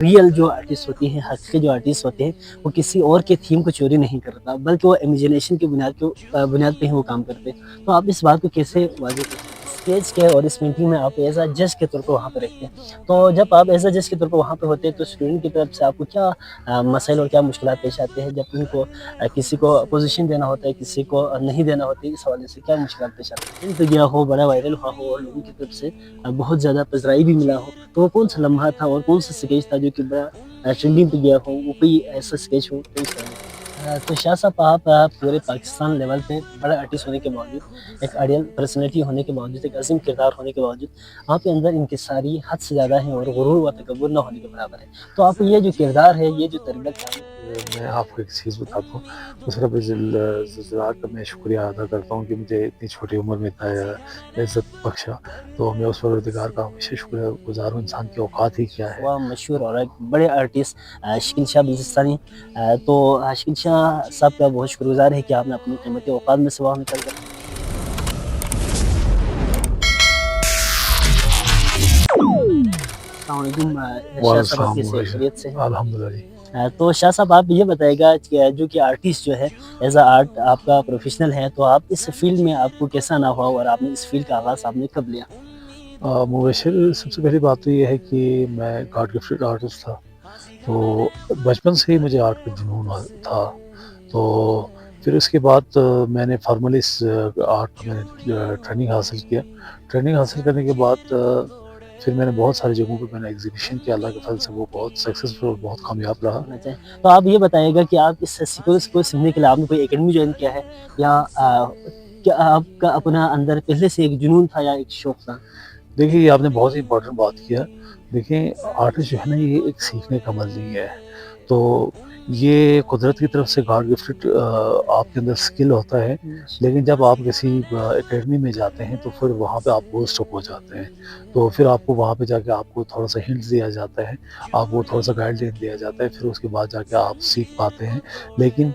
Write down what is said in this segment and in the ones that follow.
Real جو artist ہوتی ہیں، حقیقی جو آرٹسٹ ہوتے ہیں، وہ کسی اور کے تھیم کو چوری نہیں کرتا، بلکہ وہ امیجنیشن کی بنیاد پہ ہی وہ کام کرتے ہیں۔ تو آپ اس بات کو کیسے واضح کرتے ہیں؟ اسکیچ کے اور اس پینٹنگ میں آپ ایز اے جج کے طور پہ وہاں پہ رہتے ہیں، تو جب آپ ایز اے جج کے طور پہ وہاں پہ ہوتے ہیں تو اسٹوڈنٹ کی طرف سے آپ کو کیا مسائل اور کیا مشکلات پیش آتے ہیں جب ان کو کسی کو پوزیشن دینا ہوتا ہے، کسی کو نہیں دینا ہوتا ہے؟ اس حوالے سے کیا مشکلات پیش آتے ہیں؟ ٹرینڈ پہ گیا ہو، بڑا وائرل ہوا ہو اور لوگوں کی طرف سے بہت زیادہ پذیرائی بھی ملا ہو، تو وہ کون سا لمحہ تھا اور کون سا اسکیچ تھا جو کہ بڑا ٹرینڈنگ پہ گیا ہو؟ وہ کوئی ایسا اسکیچ ہو تو اس طرح تو شاہ صاحب آپ پورے پاکستان لیول پہ بڑا آرٹسٹ ہونے کے باوجود، ایک آئیڈیل پرسنالٹی ہونے کے باوجود، ایک عظیم کردار ہونے کے باوجود آپ کے اندر انکساری حد سے زیادہ ہے اور غرور و تکبر نہ ہونے کے برابر ہے۔ تو آپ یہ جو کردار ہے، یہ جو تربیت ہے، میں آپ کو ایک چیز بتاتا ہوں، اس رب ذوالجلال کا میں شکریہ ادا کرتا ہوں کہ مجھے اتنی چھوٹی عمر میں اتنا عزت بخشا، تو میں اس پروردگار کا ہمیشہ شکریہ گزار ہوں۔ انسان کی اوقات ہی کیا ہے۔ وہ مشہور اور ایک بڑے آرٹسٹ شکیل شاہ بلوچستانی، تو شکیل شاہ صاحب کا بہت شکر گزار ہے کہ آپ نے اپنی قیمتی اوقات میں سے وقت نکال کر السلام علیکم شاہ صاحب، آپ کیسے خیریت سے ہیں؟ الحمدللہ جی۔ تو شاہ صاحب آپ یہ بتائے گا کہ جو کہ آرٹسٹ جو ہے ایز اے آرٹ آپ کا پروفیشنل ہے، تو آپ اس فیلڈ میں آپ کو کیسا نہ ہوا اور آپ نے اس فیلڈ کا آغاز آپ نے کب لیا؟ مبشر، سب سے پہلی بات تو یہ ہے کہ میں گاڈ گفٹڈ آرٹسٹ تھا، تو بچپن سے ہی مجھے آرٹ کا جنون تھا۔ تو پھر اس کے بعد میں نے فارملی اس آرٹ کا میں نے ٹریننگ حاصل کیا۔ ٹریننگ حاصل کرنے کے بعد پھر میں نے بہت ساری جگہوں پہ میں نے ایگزیبیشن کیا، اللہ کے فضل سے وہ بہت سکسیزفل اور بہت کامیاب رہا۔ تو آپ یہ بتائیے گا کہ آپ اس سکلز کو سیکھنے کے لیے آپ نے کوئی اکیڈمی جوائن کیا ہے، یا کیا آپ کا اپنا اندر پہلے سے ایک جنون تھا یا ایک شوق تھا؟ دیکھیے، یہ آپ نے بہت ہی امپورٹنٹ بات کیا۔ دیکھیں، آرٹسٹ جو ہے نا، یہ ایک سیکھنے کا عمل نہیں ہے، تو یہ قدرت کی طرف سے گاڈ گفٹڈ آپ کے اندر سکل ہوتا ہے، لیکن جب آپ کسی اکیڈمی میں جاتے ہیں تو پھر وہاں پہ آپ بوسٹ اپ ہو جاتے ہیں، تو پھر آپ کو وہاں پہ جا کے آپ کو تھوڑا سا ہنٹس دیا جاتا ہے، آپ کو تھوڑا سا گائیڈ لائن دیا جاتا ہے، پھر اس کے بعد جا کے آپ سیکھ پاتے ہیں۔ لیکن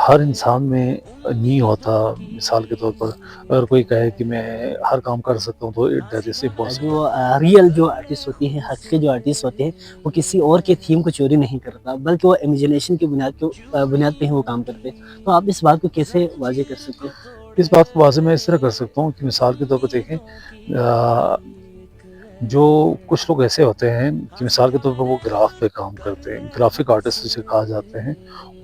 ہر انسان میں نہیں ہوتا۔ مثال کے طور پر اگر کوئی کہے کہ میں ہر کام کر سکتا ہوں، تو دیٹ از امپاسبل۔ جو ریئل جو آرٹسٹ ہوتی ہیں، حقیقی جو آرٹسٹ ہوتے ہیں، وہ کسی اور کے تھیم کو چوری نہیں کرتا، بلکہ وہ امیجنیشن کی بنیاد پہ ہی وہ کام کرتے ہیں۔ تو آپ اس بات کو کیسے واضح کر سکتے ہیں؟ اس بات کو واضح میں اس طرح کر سکتا ہوں کہ مثال کے طور پر دیکھیں، جو کچھ لوگ ایسے ہوتے ہیں کہ مثال کے طور پر وہ گراف پہ کام کرتے ہیں، گرافک آرٹسٹ جسے کہا جاتے ہیں،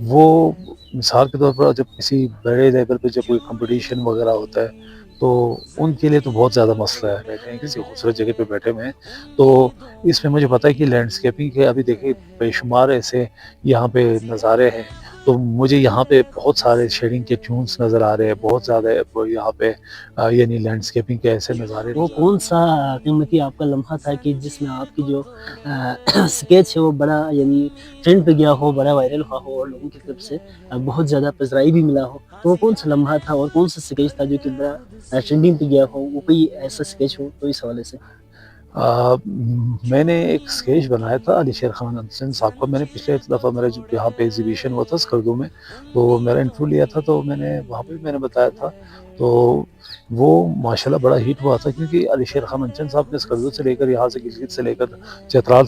وہ مثال کے طور پر جب کسی بڑے لیول پہ جب کوئی کمپٹیشن وغیرہ ہوتا ہے تو ان کے لیے تو بہت زیادہ مسئلہ ہے، بیٹھے ہیں کسی خوبصورت جگہ پہ بیٹھے ہوئے ہیں، تو اس میں مجھے پتہ ہے کہ لینڈسکیپنگ کے ابھی دیکھیں بے شمار ایسے یہاں پہ نظارے ہیں، تو مجھے یہاں پہ بہت سارے شیڈنگ کے ٹیونس نظر آ رہے ہیں، بہت زیادہ یہاں پہ یعنی لینڈسکیپنگ کے ایسے نظارے وہ کون سا قیمتی آپ کا لمحہ تھا کہ جس میں آپ کی جو اسکیچ ہے وہ بڑا یعنی ٹرینڈ پہ گیا ہو، بڑا وائرل ہوا ہو اور لوگوں کی طرف سے بہت زیادہ پذیرائی بھی ملا ہو؟ تو وہ کون سا لمحہ تھا اور کون سا اسکیچ تھا جو کہ بڑا ٹرینڈنگ پہ گیا ہو؟ وہ کوئی ایسا اسکیچ ہو تو اس حوالے سے۔ میں نے ایک اسکیچ بنایا تھا علی شیر خان انسن صاحب کا۔ میں نے پچھلے دفعہ میرا جو یہاں پہ ایگزیبیشن ہوا تھا اسکردو میں، تو میرا انٹرویو لیا تھا، تو میں نے وہاں پہ میں نے بتایا تھا، تو وہ ماشاءاللہ بڑا ہٹ ہوا تھا، کیونکہ علی شیر خان انچن صاحب نے اسکردو سے لے کر یہاں سے گلگت سے لے کر چترال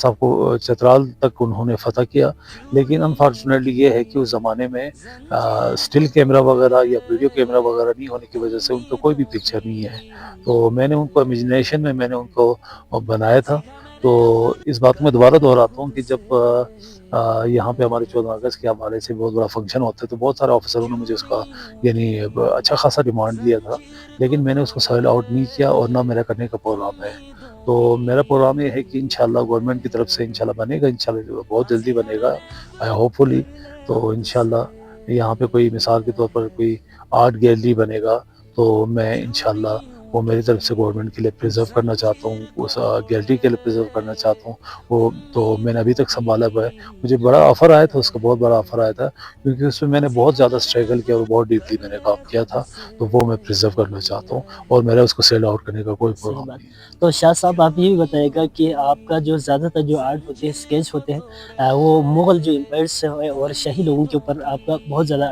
تک انہوں نے فتح کیا، لیکن انفارچونیٹلی یہ ہے کہ اس زمانے میں اسٹل کیمرہ وغیرہ یا ویڈیو کیمرہ وغیرہ نہیں ہونے کی وجہ سے ان کو کوئی بھی پکچر نہیں ہے، تو میں نے ان کو امیجنیشن میں میں نے ان کو بنایا تھا۔ تو اس بات کو میں دوبارہ دہراتا ہوں کہ جب یہاں پہ ہمارے 14 اگست کے حوالے سے بہت بڑا فنکشن ہوتا ہے، تو بہت سارے آفیسروں نے مجھے اس کا یعنی اچھا خاصا ڈیمانڈ دیا تھا، لیکن میں نے اس کو سیل آؤٹ نہیں کیا، اور نہ میرا کرنے کا پروگرام ہے۔ تو میرا پروگرام یہ ہے کہ انشاءاللہ گورنمنٹ کی طرف سے انشاءاللہ بنے گا، انشاءاللہ بہت جلدی بنے گا، ہوپ فلی۔ تو انشاءاللہ یہاں پہ کوئی مثال کے طور پر کوئی آرٹ گیلری بنے گا، تو میں انشاءاللہ وہ میری طرف سے گورنمنٹ کے لیے پریزرو کرنا چاہتا ہوں، اس گیلری کے لیے پریزرو کرنا چاہتا ہوں، وہ تو میں نے ابھی تک سنبھالا ہوا ہے۔ مجھے بڑا آفر آیا تھا، اس کا بہت بڑا آفر آیا تھا، کیونکہ اس میں نے بہت زیادہ اسٹرگل کیا اور بہت ڈیپلی میں نے کام کیا تھا، تو وہ میں پریزرو کرنا چاہتا ہوں، اور میرا اس کو سیل آؤٹ کرنے کا کوئی پروگرام نہیں ہے۔ تو شاہ صاحب آپ یہ بھی بتائیے گا کہ آپ کا جو زیادہ تر جو آرٹ ہوتے ہیں، اسکیچ ہوتے ہیں، وہ مغل جو امپائر سے اور شاہی لوگوں کے اوپر آپ کا بہت زیادہ